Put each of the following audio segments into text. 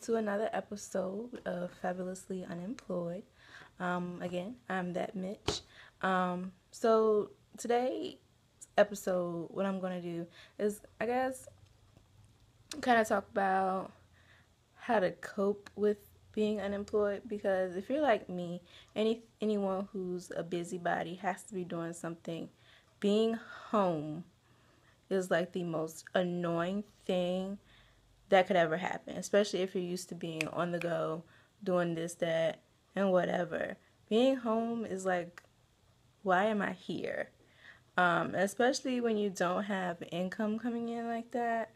to another episode of Fabulously Unemployed. Again, I'm that Mitch. So today's episode, what I'm going to do is, I guess, kind of talk about how to cope with being unemployed. Because if you're like me, anyone who's a busybody has to be doing something. Being home is like the most annoying thing that could ever happen, especially if you're used to being on the go, doing this, that, and whatever. Being home is like, why am I here? Especially when you don't have income coming in like that,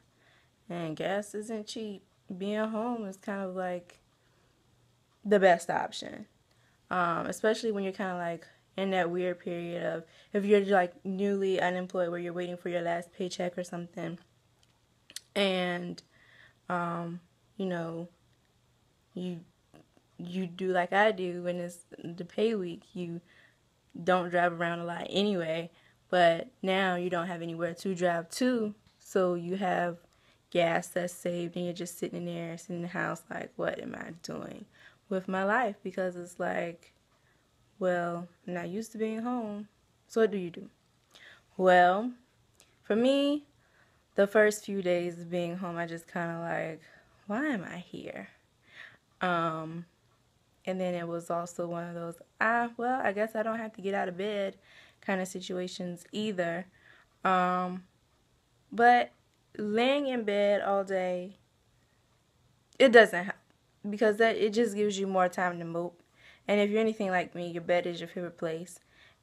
and gas isn't cheap. Being home is kind of like the best option, especially when you're kind of like in that weird period of, if you're like newly unemployed where you're waiting for your last paycheck or something, and you know, you do like I do when it's the pay week. You don't drive around a lot anyway, but now you don't have anywhere to drive to, so you have gas that's saved and you're just sitting there, sitting in the house like, what am I doing with my life? Because it's like, well, I'm not used to being home. So what do you do? Well, for me, the first few days of being home, I just kind of like, why am I here? And then it was also one of those, well, I guess I don't have to get out of bed kind of situations either. But laying in bed all day, it doesn't help, because it just gives you more time to mope. And if you're anything like me, your bed is your favorite place.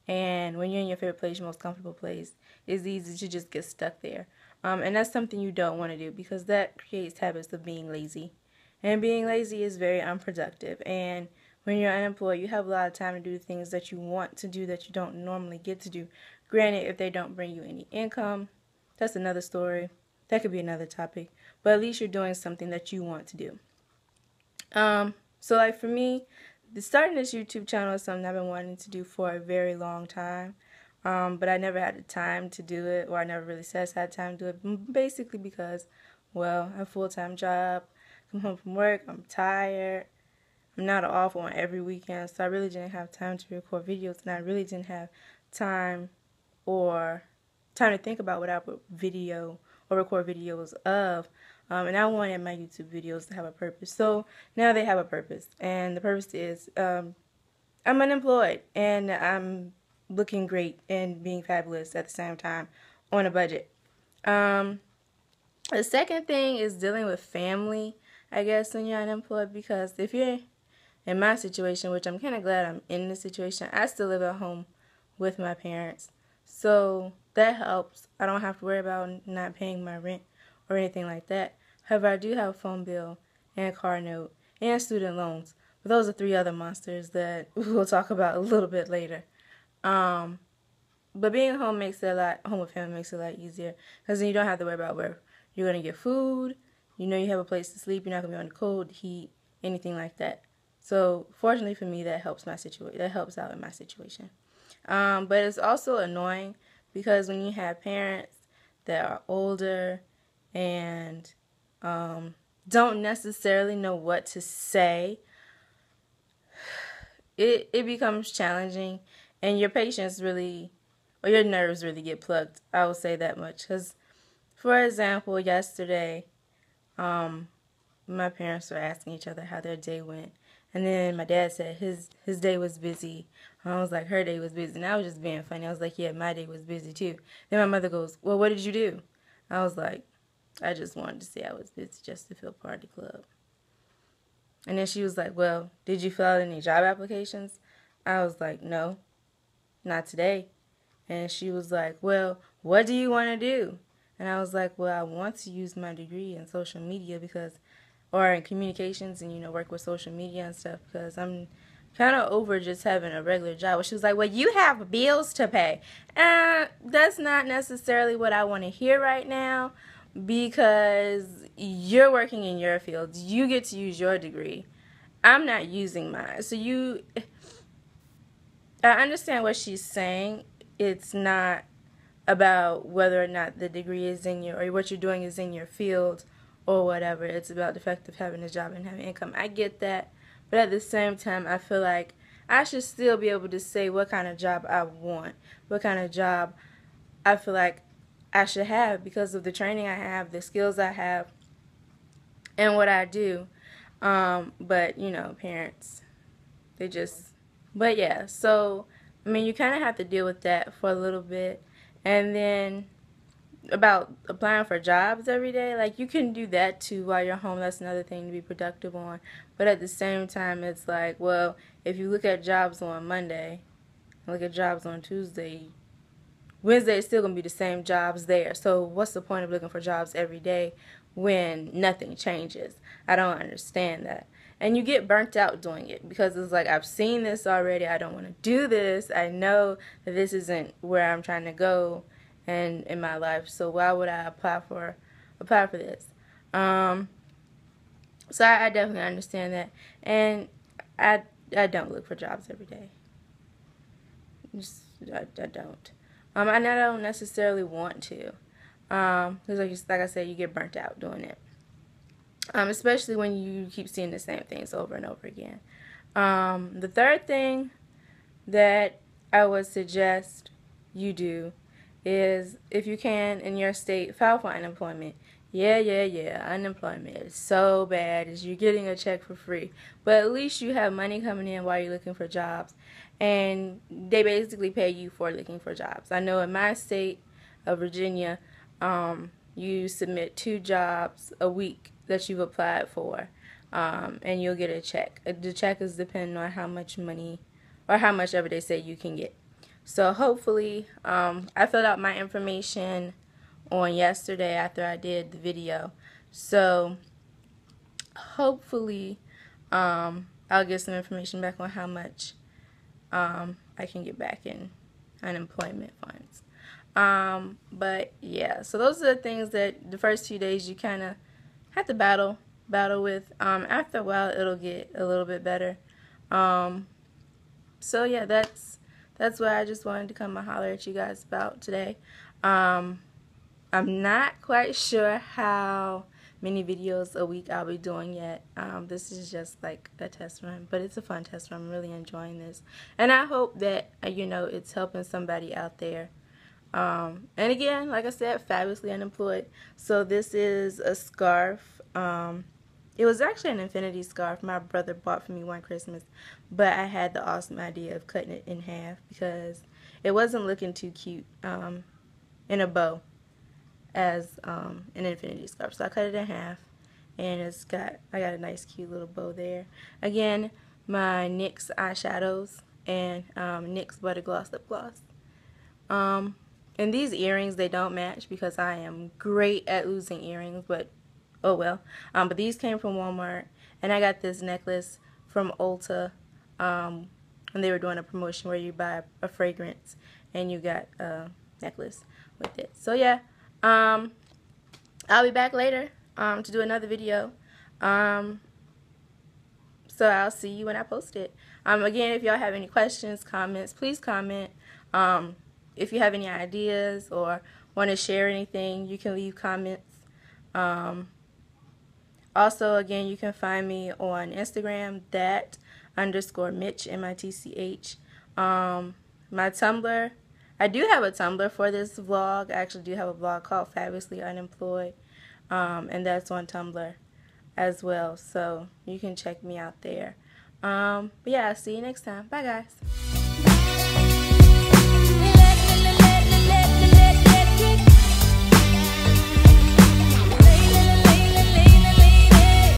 And when you're in your favorite place, your most comfortable place, it's easy to just get stuck there. And that's something you don't want to do, because that creates habits of being lazy. And being lazy is very unproductive. And when you're unemployed, you have a lot of time to do things that you want to do that you don't normally get to do. Granted, if they don't bring you any income, that's another story. That could be another topic. But at least you're doing something that you want to do. So like for me, starting this YouTube channel is something I've been wanting to do for a very long time. But I never had the time to do it, or I never really set aside time to do it. Basically because, well, I have a full-time job. Come home from work, I'm tired. I'm not off on every weekend, so I really didn't have time to record videos, and I really didn't have time to think about what I would video or record videos of. And I wanted my YouTube videos to have a purpose. So now they have a purpose, and the purpose is I'm unemployed, and I'm looking great and being fabulous at the same time on a budget. The second thing is dealing with family, I guess, when you're unemployed, because if you're in my situation, which I'm kind of glad I'm in this situation, I still live at home with my parents. So that helps. I don't have to worry about not paying my rent or anything like that. However, I do have a phone bill and a car note and student loans. But those are three other monsters that we'll talk about a little bit later. But being home with family makes it a lot easier, because then you don't have to worry about where you're going to get food. You know you have a place to sleep. You're not going to be on the cold, heat, anything like that. So fortunately for me, that helps out in my situation. But it's also annoying, because when you have parents that are older and don't necessarily know what to say, it becomes challenging, and your patience really, or your nerves really get plugged. I will say that much. Because, for example, yesterday, my parents were asking each other how their day went. And then my dad said his day was busy. I was like, her day was busy. And I was just being funny. I was like, yeah, my day was busy too. Then my mother goes, well, what did you do? I was like, I just wanted to say I was busy just to feel part of the club. And then she was like, well, did you fill out any job applications? I was like, no, not today. And she was like, well, what do you want to do? And I was like, well, I want to use my degree in social media or in communications, and, work with social media and stuff, because I'm kind of over just having a regular job. Well, she was like, well, you have bills to pay. That's not necessarily what I want to hear right now, because you're working in your field. You get to use your degree. I'm not using mine. So I understand what she's saying. It's not about whether or not the degree is or what you're doing is in your field, or whatever. It's about the fact of having a job and having income. I get that, but at the same time, I feel like I should still be able to say what kind of job I want, what kind of job I feel like I should have because of the training I have, the skills I have, and what I do. But, you know, parents, they just, but yeah, so, I mean, you kind of have to deal with that for a little bit. And then about applying for jobs every day, like, you can do that too while you're home. That's another thing to be productive on. But at the same time, it's like, well, if you look at jobs on Monday, look at jobs on Tuesday, Wednesday is still going to be the same jobs there. So what's the point of looking for jobs every day when nothing changes? I don't understand that. And you get burnt out doing it because it's like, I've seen this already. I don't want to do this. I know that this isn't where I'm trying to go and in my life. So why would I apply for this? So I definitely understand that. And I don't look for jobs every day. I don't. I don't necessarily want to. Because like I said, you get burnt out doing it. Especially when you keep seeing the same things over and over again. The third thing that I would suggest you do is, if you can, in your state, file for unemployment. Yeah. Unemployment is so bad. Is you're getting a check for free. But at least you have money coming in while you're looking for jobs. And they basically pay you for looking for jobs. I know in my state of Virginia, you submit 2 jobs a week that you've applied for, and you'll get a check. The check is depending on how much money or how much ever they say you can get. So hopefully, I filled out my information on yesterday after I did the video. So hopefully, I'll get some information back on how much I can get back in unemployment funds. But yeah, so those are the things that the first few days you kind of have to battle with. After a while, it'll get a little bit better. So yeah, that's what I just wanted to come and holler at you guys about today. I'm not quite sure how many videos a week I'll be doing yet. This is just like a test run, but it's a fun test run. I'm really enjoying this, and I hope that you know, it's helping somebody out there. And again, like I said, fabulously unemployed. So this is a scarf. It was actually an infinity scarf my brother bought for me one Christmas, but I had the awesome idea of cutting it in half because it wasn't looking too cute in a bow as an infinity scarf. So I cut it in half, and I got a nice cute little bow there. Again, my NYX eyeshadows and NYX Butter Gloss lip gloss. And these earrings, they don't match because I am great at losing earrings, but oh well. But these came from Walmart, and I got this necklace from Ulta, and they were doing a promotion where you buy a fragrance and you got a necklace with it. So yeah, I'll be back later to do another video. So I'll see you when I post it. Again, if y'all have any questions, comments, please comment. If you have any ideas or want to share anything, you can leave comments. Also, again, you can find me on Instagram, _Mitch, MITCH. My Tumblr, I do have a Tumblr for this vlog. I actually do have a blog called Fabulously Unemployed, and that's on Tumblr as well. So you can check me out there. But yeah, I'll see you next time. Bye, guys.